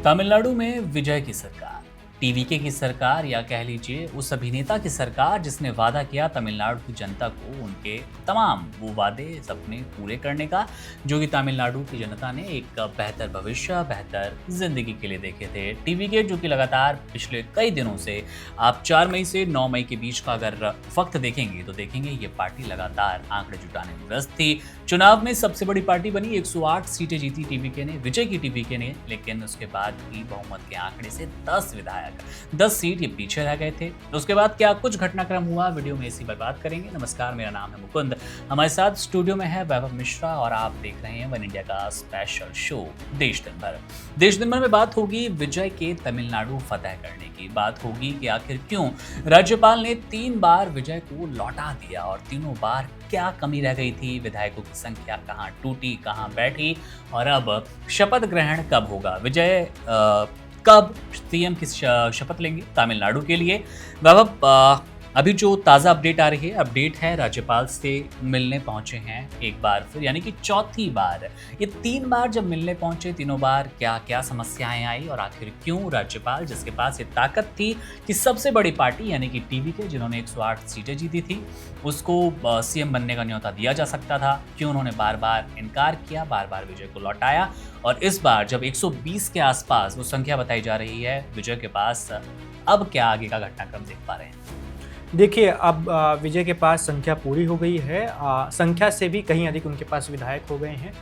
तमिलनाडु में विजय की सरकार, टीवीके की सरकार या कह लीजिए उस अभिनेता की सरकार जिसने वादा किया तमिलनाडु की जनता को उनके तमाम वो वादे सपने पूरे करने का, जो कि तमिलनाडु की जनता ने एक बेहतर भविष्य, बेहतर जिंदगी के लिए देखे थे। टीवीके जो कि लगातार पिछले कई दिनों से आप 4 मई से 9 मई के बीच का अगर वक्त देखेंगे तो देखेंगे ये पार्टी लगातार आंकड़े जुटाने में व्यस्त थी। चुनाव में सबसे बड़ी पार्टी बनी, 108 सीटें जीती टीवीके ने, विजय की टीवीके ने, लेकिन उसके बाद भी बहुमत के आंकड़े से 10 विधायक 10 सीट ये पीछे रह गए थे। उसके बाद क्या कुछ घटनाक्रम हुआ, वीडियो में इसी पर बात करेंगे। नमस्कार, मेरा नाम है मुकुंद, हमारे साथ स्टूडियो में है वैभव मिश्रा और आप देख रहे हैं वन इंडिया का स्पेशल शो देश दिन भर। देश दिन भर में बात होगी विजय के तमिलनाडु फतह करने की, बात होगी कि आखिर क्यों राज्यपाल ने 3 बार विजय को लौटा दिया और तीनों बार क्या कमी रह गई थी, विधायकों की संख्या कहां टूटी, कहां बैठी, और अब शपथ ग्रहण कब होगा, विजय कब सीएम की शपथ लेंगे तमिलनाडु के लिए। वैभव, अभी जो ताज़ा अपडेट आ रही है, अपडेट है राज्यपाल से मिलने पहुंचे हैं एक बार फिर, यानी कि चौथी बार। ये 3 बार जब मिलने पहुंचे, तीनों बार क्या क्या समस्याएं आई और आखिर क्यों राज्यपाल जिसके पास ये ताकत थी कि सबसे बड़ी पार्टी यानी कि टीवीके जिन्होंने 108 सीटें जीती थी उसको सीएम बनने का न्योता दिया जा सकता था, क्यों उन्होंने बार बार इनकार किया, बार बार विजय को लौटाया। और इस बार जब 120 के आसपास वो संख्या बताई जा रही है विजय के पास, अब क्या आगे का घटनाक्रम देख पा रहे हैं? देखिए, अब विजय के पास संख्या पूरी हो गई है। संख्या से भी कहीं अधिक उनके पास विधायक हो गए हैं।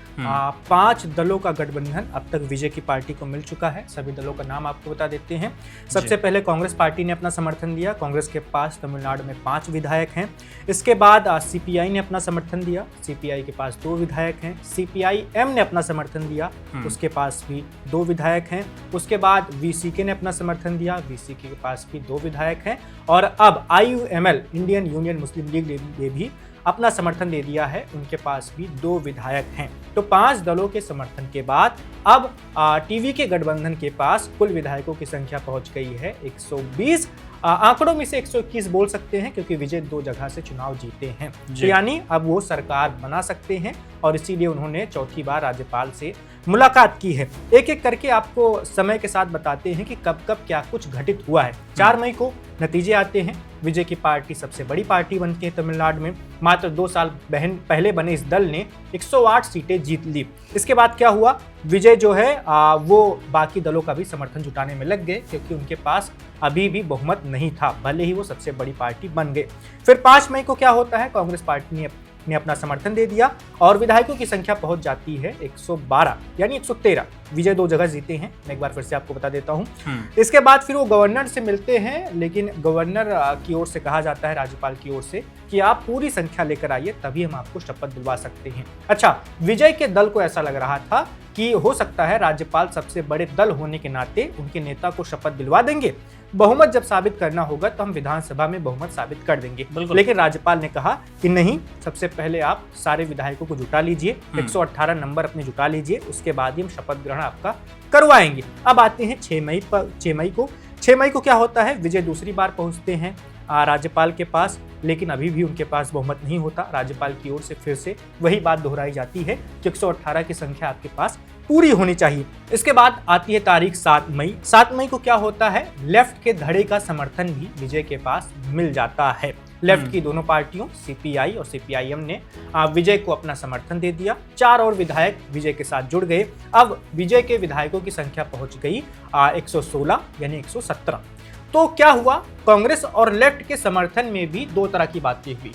5 दलों का गठबंधन अब तक विजय की पार्टी को मिल चुका है। सभी दलों का नाम आपको बता देते हैं। सबसे पहले कांग्रेस पार्टी ने अपना समर्थन दिया। कांग्रेस के पास तमिलनाडु में 5 विधायक हैं। इसके बाद सीपीआई ने अपना समर्थन दिया। सीपीआई के पास 2 विधायक हैं। सीपीआई-एम ने अपना समर्थन दिया, उसके पास भी 2 विधायक हैं। उसके बाद वीसीके ने अपना समर्थन दिया, वीसीके के पास भी 2 विधायक हैं। और अब IUML, इंडियन यूनियन मुस्लिम लीग ने भी अपना समर्थन दे दिया है, उनके पास भी 2 विधायक हैं। तो 5 दलों के समर्थन के बाद अब टीवीके गठबंधन के पास कुल विधायकों की संख्या पहुंच गई है 120। आंकड़ों में से 121 बोल सकते हैं क्योंकि विजय 2 जगह से चुनाव जीते हैं, तो यानी अब वो सरकार बना सकते हैं और इसीलिए उन्होंने चौथी बार राज्यपाल से मुलाकात की है। एक एक करके आपको समय के साथ बताते हैं कि कब कब क्या कुछ घटित हुआ है। 4 मई को नतीजे आते हैं। विजय की पार्टी सबसे बड़ी पार्टी बनती है तमिलनाडु में। मात्र 2 साल पहले बने इस दल ने 108 सीटें जीत ली। इसके बाद क्या हुआ, विजय जो है वो बाकी दलों का भी समर्थन जुटाने में लग गए क्योंकि उनके पास अभी भी बहुमत नहीं था, भले ही वो सबसे बड़ी पार्टी बन गए। फिर 5 मई को क्या होता है, कांग्रेस पार्टी ने अपना समर्थन दे दिया और विधायकों की संख्या पहुंच जाती है 112, यानी 113। विजय 2 जगह जीते हैं, मैं एक बार फिर से आपको बता देता हूं। इसके बाद फिर वो गवर्नर से मिलते हैं, लेकिन गवर्नर की ओर से कहा जाता है, राज्यपाल की ओर से, कि आप पूरी संख्या लेकर आइए तभी हम आपको शपथ दिलवा सकते हैं। अच्छा, विजय के दल को ऐसा लग रहा था कि हो सकता है राज्यपाल सबसे बड़े दल होने के नाते उनके नेता को शपथ दिलवा देंगे, बहुमत जब साबित करना होगा तो हम विधानसभा में बहुमत साबित कर देंगे। लेकिन राज्यपाल ने कहा कि नहीं, सबसे पहले आप सारे विधायकों को जुटा लीजिए, 118 नंबर अपने जुटा लीजिए, उसके बाद ही हम शपथ ग्रहण आपका करवाएंगे। अब आते हैं 6 मई को। 6 मई को क्या होता है, विजय दूसरी बार पहुंचते हैं राज्यपाल के पास, लेकिन अभी भी उनके पास बहुमत नहीं होता। राज्यपाल की ओर से फिर से वही बात दोहराई जाती है कि 118 की संख्या आपके पास पूरी होनी चाहिए। इसके बाद आती है तारीख 7 मई। 7 मई को क्या होता है, लेफ्ट के धड़े का समर्थन भी विजय के पास मिल जाता है। लेफ्ट की दोनों पार्टियों सीपीआई और सीपीआईएम ने विजय को अपना समर्थन दे दिया। 4 और विधायक विजय के साथ जुड़ गए। अब विजय के विधायकों की संख्या पहुंच गई 116, यानी 117। तो क्या हुआ, कांग्रेस और लेफ्ट के समर्थन में भी 2 तरह की बातें हुई।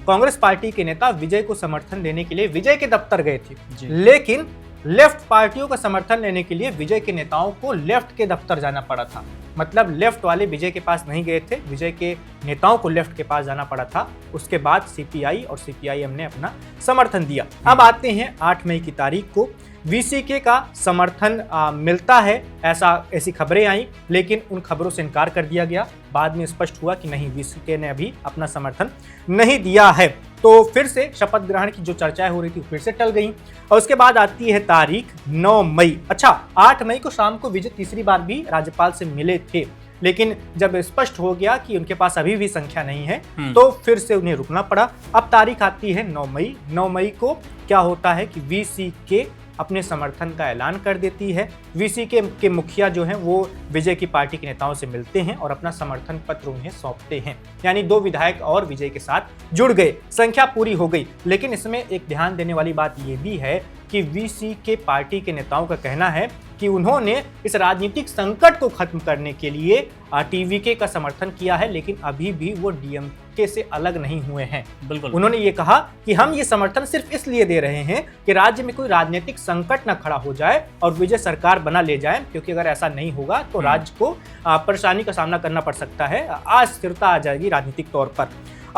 कांग्रेस पार्टी के नेता विजय को समर्थन देने के लिए विजय के दफ्तर गए थे, लेकिन लेफ्ट पार्टियों का समर्थन लेने के लिए विजय के नेताओं को लेफ्ट के दफ्तर जाना पड़ा था। मतलब लेफ्ट वाले विजय के पास नहीं गए थे, विजय के नेताओं को लेफ्ट के पास जाना पड़ा था। उसके बाद सीपीआई और सीपीआईएम ने अपना समर्थन दिया। अब आते हैं 8 मई की तारीख को। वीसीके का समर्थन मिलता है, ऐसी खबरें आई, लेकिन उन खबरों से इनकार कर दिया गया। बाद में स्पष्ट हुआ कि नहीं, वीसीके ने अभी अपना समर्थन नहीं दिया है। तो फिर से शपथ ग्रहण की जो चर्चाएं हो रही थी फिर से टल गई। और उसके बाद आती है तारीख 9 मई। अच्छा, 8 मई को शाम को विजय तीसरी बार भी राज्यपाल से मिले थे, लेकिन जब स्पष्ट हो गया कि उनके पास अभी भी संख्या नहीं है तो फिर से उन्हें रुकना पड़ा। अब तारीख आती है 9 मई। 9 मई को क्या होता है कि वीसीके अपने समर्थन का ऐलान कर देती है। वीसी के मुखिया जो हैं वो विजय की पार्टी के नेताओं से मिलते हैं और अपना समर्थन पत्र उन्हें सौंपते हैं। यानी 2 विधायक और विजय के साथ जुड़ गए, संख्या पूरी हो गई। लेकिन इसमें एक ध्यान देने वाली बात यह भी है कि वीसी के पार्टी के नेताओं का कहना है कि उन्होंने इस राजनीतिक संकट को खत्म करने के लिए टीवीके का समर्थन किया है, लेकिन अभी भी वो डीएमके से अलग नहीं हुए हैं। बिल्कुल। उन्होंने ये कहा कि हम ये समर्थन सिर्फ इसलिए दे रहे हैं कि राज्य में कोई राजनीतिक संकट न खड़ा हो जाए और विजय सरकार बना ले जाए, क्योंकि अगर ऐसा नहीं होगा तो राज्य को परेशानी का सामना करना पड़ सकता है, अस्थिरता आ जाएगी राजनीतिक तौर पर।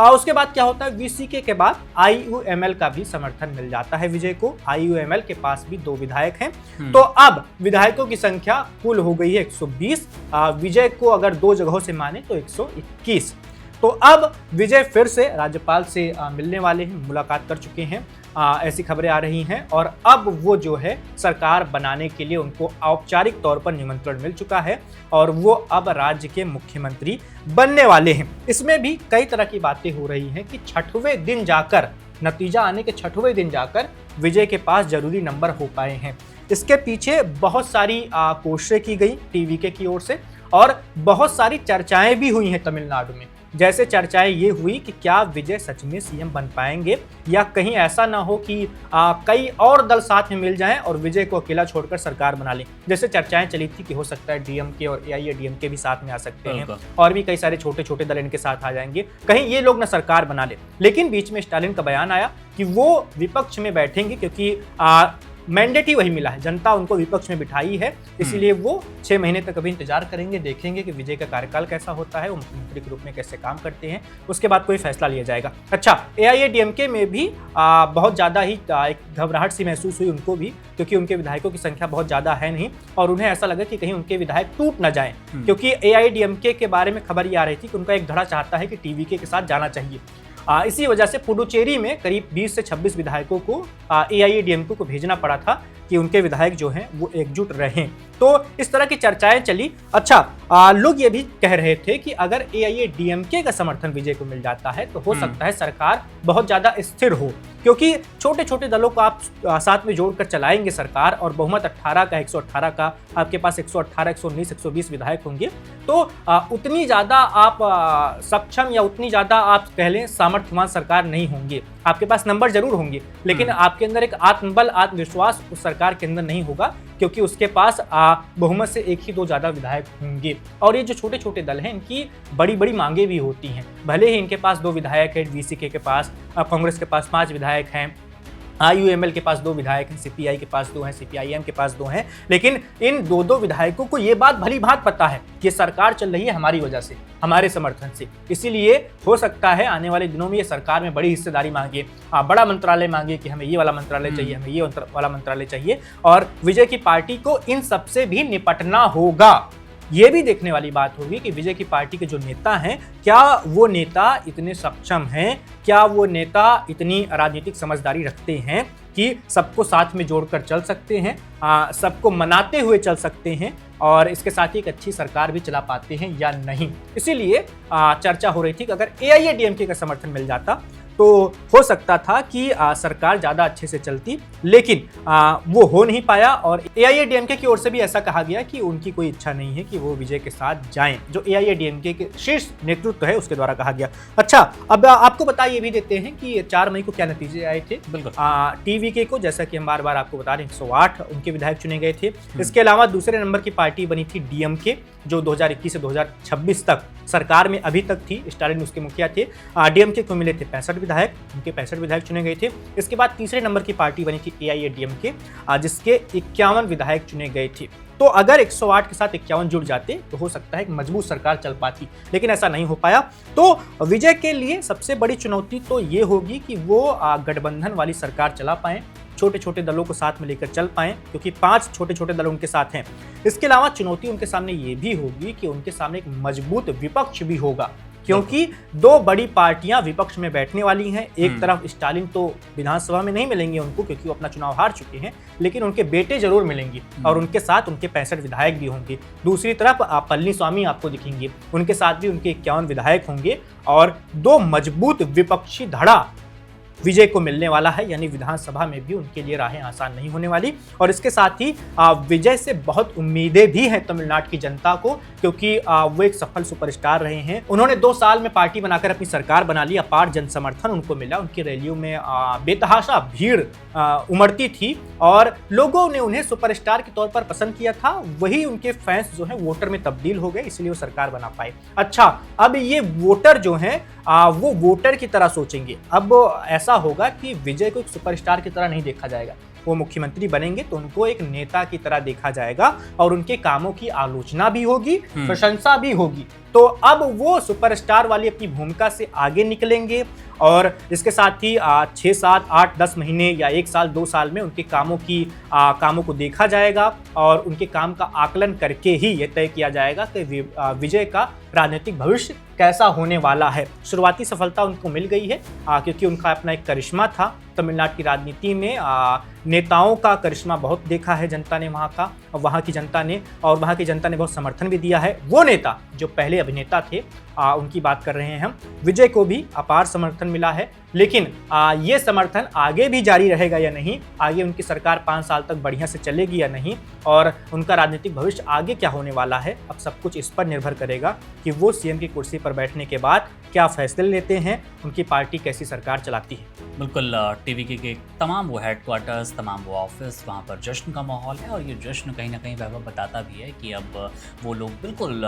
उसके बाद क्या होता है, वीसीके के बाद आईयूएमएल का भी समर्थन मिल जाता है विजय को। आईयूएमएल के पास भी 2 विधायक हैं, तो अब विधायकों की संख्या कुल हो गई है 120। विजय को अगर 2 जगहों से माने तो 121। तो अब विजय फिर से राज्यपाल से मिलने वाले हैं, मुलाकात कर चुके हैं, ऐसी खबरें आ रही हैं। और अब वो जो है सरकार बनाने के लिए उनको औपचारिक तौर पर निमंत्रण मिल चुका है और वो अब राज्य के मुख्यमंत्री बनने वाले हैं। इसमें भी कई तरह की बातें हो रही हैं कि 6वें दिन जाकर, नतीजा आने के 6वें दिन जाकर विजय के पास जरूरी नंबर हो पाए हैं। इसके पीछे बहुत सारी कोशिशें की गई टीवीके की ओर से और बहुत सारी चर्चाएं भी हुई हैं तमिलनाडु में। जैसे चर्चाएं ये हुई कि क्या विजय सच में सीएम बन पाएंगे या कहीं ऐसा ना हो कि कई और दल साथ में मिल जाएं और विजय को अकेला छोड़कर सरकार बना लें। जैसे चर्चाएं चली थी कि हो सकता है डीएमके और एआईएडीएमके भी साथ में आ सकते हैं और भी कई सारे छोटे छोटे दल इनके साथ आ जाएंगे, कहीं ये लोग ना सरकार बना ले। लेकिन बीच में स्टालिन का बयान आया कि वो विपक्ष में बैठेंगे, क्योंकि मैंडेट ही वही मिला है, जनता उनको विपक्ष में बिठाई है, इसीलिए वो 6 महीने तक अभी इंतजार करेंगे, देखेंगे कि विजय का कार्यकाल कैसा होता है, वो मुख्यमंत्री के रूप में कैसे काम करते हैं, उसके बाद कोई फैसला लिया जाएगा। अच्छा, एआईएडीएमके में भी बहुत ज़्यादा ही एक घबराहट सी महसूस हुई उनको भी, क्योंकि उनके विधायकों की संख्या बहुत ज़्यादा है नहीं और उन्हें ऐसा लगा कि कहीं उनके विधायक टूट न जाएं, क्योंकि एआईएडीएमके के बारे में खबर ये आ रही थी कि उनका एक धड़ा चाहता है कि टीवीके के साथ जाना चाहिए। इसी वजह से पुडुचेरी में करीब 20 से 26 विधायकों को एआईएडीएमके को भेजना पड़ा था कि उनके विधायक जो हैं वो एकजुट रहें। तो इस तरह की चर्चाएं चली। अच्छा, लोग ये भी कह रहे थे कि अगर एआईएडीएमके का समर्थन विजय को मिल जाता है तो हो सकता है सरकार बहुत ज़्यादा स्थिर हो, क्योंकि छोटे छोटे दलों को आप साथ में जोड़कर चलाएंगे सरकार और बहुमत 18 का 118 का आपके पास 118, 119, 120 विधायक होंगे, तो उतनी ज़्यादा आप सक्षम या उतनी ज़्यादा आप कह लें सामर्थ्यवान सरकार नहीं होंगे। आपके पास नंबर जरूर होंगे, लेकिन आपके अंदर एक आत्मबल, आत्मविश्वास उस सरकार के अंदर नहीं होगा, क्योंकि उसके पास बहुमत से 1 ही 2 ज़्यादा विधायक होंगे। और ये जो छोटे छोटे दल हैं इनकी बड़ी बड़ी मांगे भी होती हैं। भले ही इनके पास 2 विधायक है, वीसीके के पास, कांग्रेस के पास 5 विधायक हैं, आईयूएमएल के पास 2 विधायक हैं, सीपीआई के पास 2 हैं, सीपीआईएम के पास 2 हैं, लेकिन इन 2 विधायकों को ये बात भली भांति पता है कि सरकार चल रही है हमारी वजह से, हमारे समर्थन से। इसीलिए हो सकता है आने वाले दिनों में ये सरकार में बड़ी हिस्सेदारी मांगे, बड़ा मंत्रालय मांगे कि हमें ये वाला मंत्रालय चाहिए, हमें ये वाला मंत्रालय चाहिए, और विजय की पार्टी को इन सबसे भी निपटना होगा। ये भी देखने वाली बात होगी कि विजय की पार्टी के जो नेता हैं, क्या वो नेता इतने सक्षम हैं, क्या वो नेता इतनी राजनीतिक समझदारी रखते हैं कि सबको साथ में जोड़कर चल सकते हैं, सबको मनाते हुए चल सकते हैं और इसके साथ ही एक अच्छी सरकार भी चला पाते हैं या नहीं। इसीलिए चर्चा हो रही थी कि अगर एआईएडीएमके का समर्थन मिल जाता तो हो सकता था कि सरकार ज़्यादा अच्छे से चलती, लेकिन वो हो नहीं पाया और एआईएडीएमके की ओर से भी ऐसा कहा गया कि उनकी कोई इच्छा नहीं है कि वो विजय के साथ जाएं, जो एआईएडीएमके के शीर्ष नेतृत्व है उसके द्वारा कहा गया। अच्छा, अब आपको बता ये भी देते हैं कि 4 मई को क्या नतीजे आए थे। बिल्कुल, टीवीके को, जैसा कि हम बार बार आपको बता रहे हैं, 108 उनके विधायक चुने गए थे। इसके अलावा दूसरे नंबर की पार्टी बनी थी डीएमके, जो 2021 से 2026 तक सरकार में अभी तक थी, स्टालिन उसके मुखिया थे। डीएमके को मिले थे 65 विधायक, उनके 65 विधायक चुने गए थे। इसके बाद तीसरे नंबर की पार्टी बनी थी एआईएडीएमके, जिसके 51 विधायक चुने गए थे। तो अगर 108 के साथ 51 जुड़ जाते तो हो सकता है एक मजबूत सरकार चल पाती, लेकिन ऐसा नहीं हो पाया। तो विजय के लिए सबसे बड़ी चुनौती तो ये होगी कि वो गठबंधन वाली सरकार चला पाएं, छोटे छोटे दलों को साथ में लेकर चल पाएं, क्योंकि 5 छोटे छोटे दल उनके साथ हैं। इसके अलावा चुनौती उनके सामने ये भी होगी कि उनके सामने एक मजबूत विपक्ष भी होगा, क्योंकि 2 बड़ी पार्टियां विपक्ष में बैठने वाली हैं। एक तरफ स्टालिन तो विधानसभा में नहीं मिलेंगे उनको, क्योंकि वो अपना चुनाव हार चुके हैं, लेकिन उनके बेटे जरूर मिलेंगे और उनके साथ उनके 65 विधायक भी होंगे। दूसरी तरफ पलनीस्वामी आपको दिखेंगे, उनके साथ भी उनके 51 विधायक होंगे और 2 मजबूत विपक्षी धड़ा विजय को मिलने वाला है, यानी विधानसभा में भी उनके लिए राहें आसान नहीं होने वाली। और इसके साथ ही विजय से बहुत उम्मीदें भी हैं तमिलनाडु की जनता को, क्योंकि वो एक सफल सुपरस्टार रहे हैं। उन्होंने 2 साल में पार्टी बनाकर अपनी सरकार बना ली, अपार जन समर्थन उनको मिला, उनकी रैलियों में बेतहाशा भीड़ उमड़ती थी और लोगों ने उन्हें सुपरस्टार के तौर पर पसंद किया था। वही उनके फैंस जो हैं वोटर में तब्दील हो गए, इसलिए वो सरकार बना पाए। अच्छा, अब ये वोटर जो हैं वो वोटर की तरह सोचेंगे। अब ऐसा होगा कि विजय को एक सुपरस्टार की तरह नहीं देखा जाएगा। वो मुख्यमंत्री बनेंगे तो उनको एक नेता की तरह देखा जाएगा और उनके कामों की आलोचना भी होगी, प्रशंसा भी होगी। तो अब वो सुपरस्टार वाली अपनी भूमिका से आगे निकलेंगे और इसके साथ ही 6, 7, 8, 10 महीने या 1 साल 2 साल में उनके कामों को देखा जाएगा और उनके काम का आकलन करके ही ये तय किया जाएगा कि विजय का राजनीतिक भविष्य कैसा होने वाला है। शुरुआती सफलता उनको मिल गई है क्योंकि उनका अपना एक करिश्मा था तमिलनाडु की राजनीति में। नेताओं का करिश्मा बहुत देखा है जनता ने वहाँ का, वहाँ की जनता ने, और वहाँ की जनता ने बहुत समर्थन भी दिया है। वो नेता जो पहले अभिनेता थे उनकी बात कर रहे हैं हम। विजय को भी अपार समर्थन मिला है, लेकिन ये समर्थन आगे भी जारी रहेगा या नहीं, आगे उनकी सरकार 5 साल तक बढ़िया से चलेगी या नहीं, और उनका राजनीतिक भविष्य आगे क्या होने वाला है, अब सब कुछ इस पर निर्भर करेगा कि वो सीएम की कुर्सी पर बैठने के बाद क्या फैसले लेते हैं, उनकी पार्टी कैसी सरकार चलाती है। बिल्कुल, टीवीके के तमाम वो हेडक्वार्टर्स, तमाम वो ऑफिस, वहाँ पर जश्न का माहौल है और ये जश्न कहीं ना कहीं वैभव बताता भी है कि अब वो लोग बिल्कुल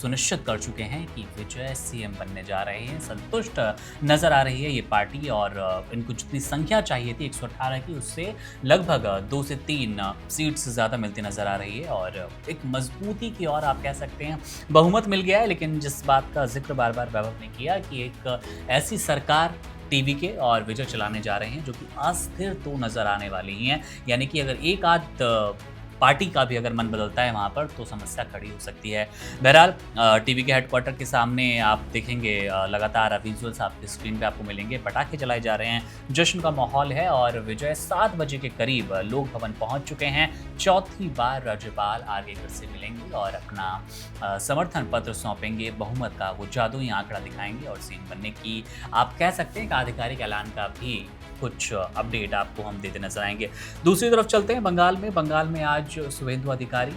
सुनिश्चित कर चुके हैं कि विजय सीएम बनने जा रहे हैं। संतुष्ट नज़र आ रही है ये पार्टी और इनको जितनी संख्या चाहिए थी 118 की, उससे लगभग 2 से 3 सीट्स ज़्यादा मिलती नज़र आ रही है और एक मजबूती की ओर आप कह सकते हैं बहुमत मिल गया है। लेकिन जिस बात का जिक्र बार बार वैभव ने किया कि एक ऐसी सरकार टीवीके और विजय चलाने जा रहे हैं जो कि अस्थिर तो नज़र आने वाली ही हैं, यानी कि अगर एक आध पार्टी का भी अगर मन बदलता है वहाँ पर तो समस्या खड़ी हो सकती है। बहरहाल टीवी के हेडक्वार्टर के सामने आप देखेंगे लगातार विजुअल्स आपकी स्क्रीन पे आपको मिलेंगे, पटाखे जलाए जा रहे हैं, जश्न का माहौल है और विजय 7 बजे के करीब लोक भवन पहुँच चुके हैं। चौथी बार राज्यपाल आर्गेकर से मिलेंगे और अपना समर्थन पत्र सौंपेंगे, बहुमत का वो जादुई आंकड़ा दिखाएंगे और सीएम बनने की आप कह सकते हैं कि आधिकारिक ऐलान का भी कुछ अपडेट आपको हम देते नजर आएंगे। दूसरी तरफ चलते हैं बंगाल में आज शुभेंदु अधिकारी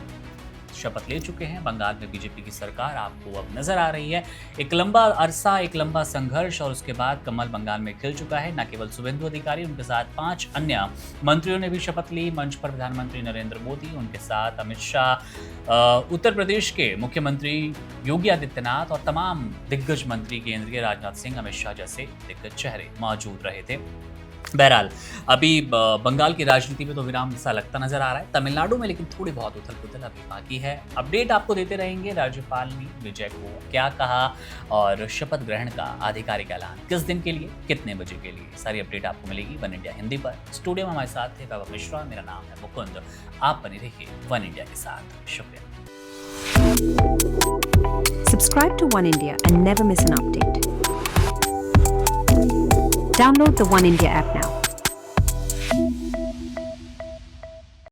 शपथ ले चुके हैं। बंगाल में बीजेपी की सरकार आपको अब नजर आ रही है। एक लंबा अरसा, एक लंबा संघर्ष और उसके बाद कमल बंगाल में खिल चुका है। न केवल शुभेंदु अधिकारी, उनके साथ 5 अन्य मंत्रियों ने भी शपथ ली। मंच पर प्रधानमंत्री नरेंद्र मोदी, उनके साथ अमित शाह, उत्तर प्रदेश के मुख्यमंत्री योगी आदित्यनाथ और तमाम दिग्गज मंत्री, केंद्रीय राजनाथ सिंह, अमित शाह जैसे दिग्गज चेहरे मौजूद रहे थे। बहरहाल अभी बंगाल की राजनीति में तो विराम सा लगता नजर आ रहा है। तमिलनाडु में लेकिन थोड़ी बहुत उथल पुथल अभी बाकी है। अपडेट आपको देते रहेंगे। राज्यपाल ने विजय को क्या कहा और शपथ ग्रहण का आधिकारिक ऐलान किस दिन के लिए, कितने बजे के लिए, सारी अपडेट आपको मिलेगी वन इंडिया हिंदी पर। स्टूडियो में हमारे साथ थे वैभव मिश्रा, मेरा नाम है मुकुंद। आप बने रहिए वन इंडिया के साथ। शुक्रिया। Subscribe to One India and never miss an update. Download the One India app now.